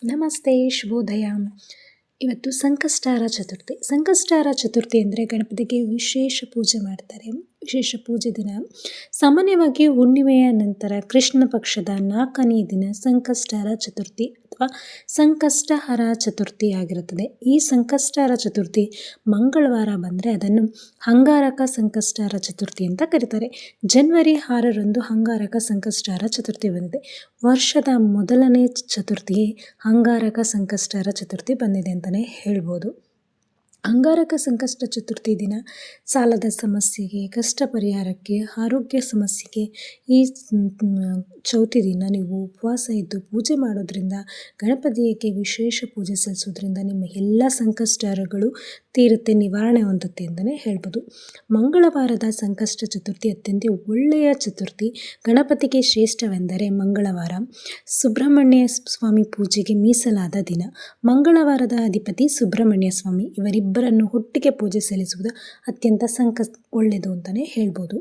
ನಮಸ್ತೆ, ಶುಭೋದಯ. ಇವತ್ತು ಸಂಕಷ್ಟಾರ ಚತುರ್ಥಿ. ಸಂಕಷ್ಟಾರ ಚತುರ್ಥಿ ಅಂದರೆ ಗಣಪತಿಗೆ ವಿಶೇಷ ಪೂಜೆ ಮಾಡ್ತಾರೆ. ವಿಶೇಷ ಪೂಜೆ ದಿನ ಸಾಮಾನ್ಯವಾಗಿ ಹುಣ್ಣಿಮೆಯ ನಂತರ ಕೃಷ್ಣ ಪಕ್ಷದ 4ನೇ ದಿನ ಸಂಕಷ್ಟಾರ ಚತುರ್ಥಿ ಅಥವಾ ಸಂಕಷ್ಟಹರ ಚತುರ್ಥಿ ಆಗಿರುತ್ತದೆ. ಈ ಸಂಕಷ್ಟಾರ ಚತುರ್ಥಿ ಮಂಗಳವಾರ ಬಂದರೆ ಅದನ್ನು ಅಂಗಾರಕ ಸಂಕಷ್ಟಾರ ಚತುರ್ಥಿ ಅಂತ ಕರೀತಾರೆ. ಜನವರಿ 6ರಂದು ಅಂಗಾರಕ ಸಂಕಷ್ಟಾರ ಚತುರ್ಥಿ ಬಂದಿದೆ. ವರ್ಷದ ಮೊದಲನೇ ಚತುರ್ಥಿಯೇ ಅಂಗಾರಕ ಸಂಕಷ್ಟಾರ ಚತುರ್ಥಿ ಬಂದಿದೆ ಅಂತಲೇ ಹೇಳ್ಬೋದು. ಅಂಗಾರಕ ಸಂಕಷ್ಟ ಚತುರ್ಥಿ ದಿನ ಸಾಲದ ಸಮಸ್ಯೆಗೆ, ಕಷ್ಟ ಪರಿಹಾರಕ್ಕೆ, ಆರೋಗ್ಯ ಸಮಸ್ಯೆಗೆ ಈ ಚೌತಿ ದಿನ ನೀವು ಉಪವಾಸ ಇದ್ದು ಪೂಜೆ ಮಾಡೋದ್ರಿಂದ, ಗಣಪತಿಗೆ ವಿಶೇಷ ಪೂಜೆ ಸಲ್ಲಿಸೋದ್ರಿಂದ ನಿಮ್ಮ ಎಲ್ಲ ಸಂಕಷ್ಟಗಳು ತೀರುತ್ತೆ, ನಿವಾರಣೆ ಹೊಂದುತ್ತೆ ಅಂತಲೇ ಹೇಳ್ಬೋದು. ಮಂಗಳವಾರದ ಸಂಕಷ್ಟ ಚತುರ್ಥಿ ಅತ್ಯಂತ ಒಳ್ಳೆಯ ಚತುರ್ಥಿ. ಗಣಪತಿಗೆ ಶ್ರೇಷ್ಠವೆಂದರೆ ಮಂಗಳವಾರ. ಸುಬ್ರಹ್ಮಣ್ಯ ಸ್ವಾಮಿ ಪೂಜೆಗೆ ಮೀಸಲಾದ ದಿನ. ಮಂಗಳವಾರದ ಅಧಿಪತಿ ಸುಬ್ರಹ್ಮಣ್ಯ ಸ್ವಾಮಿ. ಇವರಿಬ್ಬರನ್ನು ಒಟ್ಟಿಗೆ ಪೂಜೆ ಸಲ್ಲಿಸುವುದು ಅತ್ಯಂತ ಒಳ್ಳೆಯದು ಅಂತಲೇ ಹೇಳ್ಬೋದು.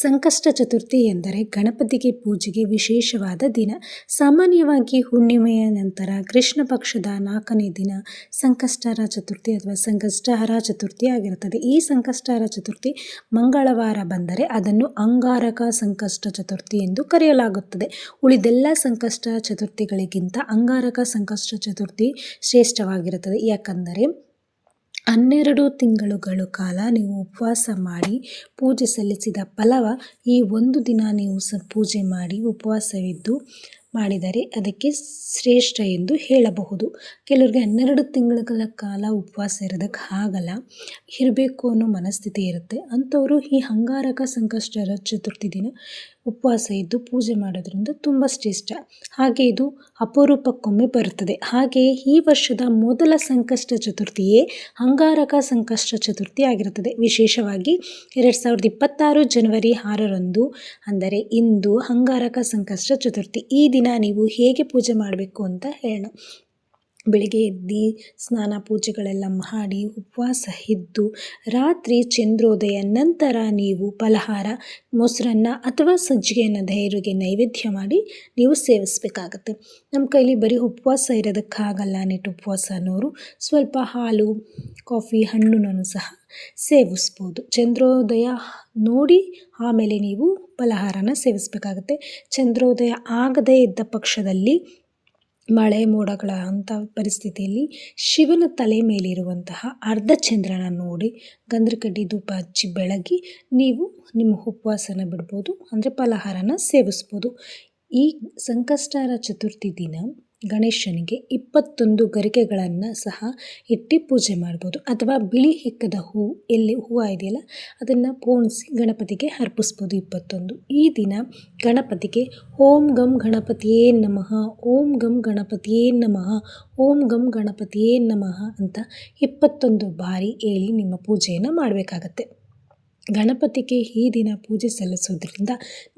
ಸಂಕಷ್ಟ ಚತುರ್ಥಿ ಎಂದರೆ ಗಣಪತಿಗೆ ಪೂಜೆಗೆ ವಿಶೇಷವಾದ ದಿನ. ಸಾಮಾನ್ಯವಾಗಿ ಹುಣ್ಣಿಮೆಯ ನಂತರ ಕೃಷ್ಣ ಪಕ್ಷದ 4ನೇ ದಿನ ಸಂಕಷ್ಟಹರ ಚತುರ್ಥಿ ಅಥವಾ ಸಂಕಷ್ಟಹರ ಚತುರ್ಥಿ ಆಗಿರುತ್ತದೆ. ಈ ಸಂಕಷ್ಟಹರ ಚತುರ್ಥಿ ಮಂಗಳವಾರ ಬಂದರೆ ಅದನ್ನು ಅಂಗಾರಕ ಸಂಕಷ್ಟ ಚತುರ್ಥಿ ಎಂದು ಕರೆಯಲಾಗುತ್ತದೆ. ಉಳಿದೆಲ್ಲ ಸಂಕಷ್ಟ ಚತುರ್ಥಿಗಳಿಗಿಂತ ಅಂಗಾರಕ ಸಂಕಷ್ಟ ಚತುರ್ಥಿ ಶ್ರೇಷ್ಠವಾಗಿರುತ್ತದೆ. ಯಾಕಂದರೆ 12 ತಿಂಗಳುಗಳ ಕಾಲ ನೀವು ಉಪವಾಸ ಮಾಡಿ ಪೂಜೆ ಸಲ್ಲಿಸಿದ ಫಲವ ಈ ಒಂದು ದಿನ ನೀವು ಪೂಜೆ ಮಾಡಿ ಉಪವಾಸವಿದ್ದು ಮಾಡಿದರೆ ಅದಕ್ಕೆ ಶ್ರೇಷ್ಠ ಎಂದು ಹೇಳಬಹುದು. ಕೆಲವರಿಗೆ 12 ತಿಂಗಳ ಕಾಲ ಉಪವಾಸ ಇರೋದಕ್ಕೆ ಆಗಲ್ಲ, ಇರಬೇಕು ಅನ್ನೋ ಮನಸ್ಥಿತಿ ಇರುತ್ತೆ. ಅಂಥವರು ಈ ಅಂಗಾರಕ ಸಂಕಷ್ಟಹರ ಚತುರ್ಥಿ ದಿನ ಉಪವಾಸ ಇದ್ದು ಪೂಜೆ ಮಾಡೋದ್ರಿಂದ ತುಂಬ ಶ್ರೇಷ್ಠ. ಹಾಗೆ ಇದು ಅಪರೂಪಕ್ಕೊಮ್ಮೆ ಬರುತ್ತದೆ. ಹಾಗೆಯೇ ಈ ವರ್ಷದ ಮೊದಲ ಸಂಕಷ್ಟ ಚತುರ್ಥಿಯೇ ಅಂಗಾರಕ ಸಂಕಷ್ಟ ಚತುರ್ಥಿ ಆಗಿರುತ್ತದೆ. ವಿಶೇಷವಾಗಿ 2026 ಜನವರಿ 6ರಂದು ಅಂದರೆ ಇಂದು ಅಂಗಾರಕ ಸಂಕಷ್ಟ ಚತುರ್ಥಿ. ಈ ದಿನ ನೀವು ಹೇಗೆ ಪೂಜೆ ಮಾಡಬೇಕು ಅಂತ ಹೇಳೋಣ. ಬೆಳಿಗ್ಗೆ ಎದ್ದು ಸ್ನಾನ ಪೂಜೆಗಳೆಲ್ಲ ಮಾಡಿ ಉಪವಾಸ ಇದ್ದು ರಾತ್ರಿ ಚಂದ್ರೋದಯ ನಂತರ ನೀವು ಫಲಹಾರ, ಮೊಸರನ್ನ ಅಥವಾ ಸಜ್ಜಿಗೆಯನ್ನು ದೇವರಿಗೆ ನೈವೇದ್ಯ ಮಾಡಿ ನೀವು ಸೇವಿಸಬೇಕಾಗತ್ತೆ. ನಮ್ಮ ಕೈಲಿ ಬರೀ ಉಪವಾಸ ಇರೋದಕ್ಕಾಗಲ್ಲ, ನೆಟ್ಟು ಉಪವಾಸ ಅನ್ನೋರು ಸ್ವಲ್ಪ ಹಾಲು, ಕಾಫಿ, ಹಣ್ಣನ್ನು ಸಹ ಸೇವಿಸ್ಬೋದು. ಚಂದ್ರೋದಯ ನೋಡಿ ಆಮೇಲೆ ನೀವು ಫಲಹಾರನ ಸೇವಿಸಬೇಕಾಗತ್ತೆ. ಚಂದ್ರೋದಯ ಆಗದೇ ಇದ್ದ ಪಕ್ಷದಲ್ಲಿ ಮಳೆ ಮೋಡಗಳ ಅಂಥ ಪರಿಸ್ಥಿತಿಯಲ್ಲಿ ಶಿವನ ತಲೆ ಮೇಲಿರುವಂತಹ ಅರ್ಧ ಚಂದ್ರನ ನೋಡಿ ಗಂಧಕಡ್ಡಿ ಧೂಪ ಹಚ್ಚಿ ಬೆಳಗಿ ನೀವು ನಿಮ್ಮ ಉಪವಾಸನ ಬಿಡ್ಬೋದು, ಅಂದರೆ ಫಲಹಾರನ ಸೇವಿಸ್ಬೋದು. ಈ ಸಂಕಷ್ಟಹರ ಚತುರ್ಥಿ ದಿನ ಗಣೇಶನಿಗೆ 21 ಗರಿಕೆಗಳನ್ನು ಸಹ ಇಟ್ಟು ಪೂಜೆ ಮಾಡ್ಬೋದು. ಅಥವಾ ಬಿಳಿ ಹಿಕ್ಕದ ಹೂವು ಇದೆಯಲ್ಲ ಅದನ್ನು ಪೋಣಿಸಿ ಗಣಪತಿಗೆ ಅರ್ಪಿಸ್ಬೋದು 21. ಈ ದಿನ ಗಣಪತಿಗೆ ಓಂ ಗಂ ಗಣಪತಿಯೇ ನಮಃ, ಓಂ ಗಂ ಗಣಪತಿಯೇ ನಮಃ, ಓಂ ಗಂ ಗಣಪತಿಯೇ ನಮಃ ಅಂತ 21 ಬಾರಿ ಹೇಳಿ ನಿಮ್ಮ ಪೂಜೆಯನ್ನು ಮಾಡಬೇಕಾಗತ್ತೆ. ಗಣಪತಿಗೆ ಈ ದಿನ ಪೂಜೆ ಸಲ್ಲಿಸೋದ್ರಿಂದ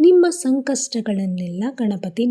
ನಿಮ್ಮ ಸಂಕಷ್ಟಗಳನ್ನೆಲ್ಲ ಗಣಪತಿ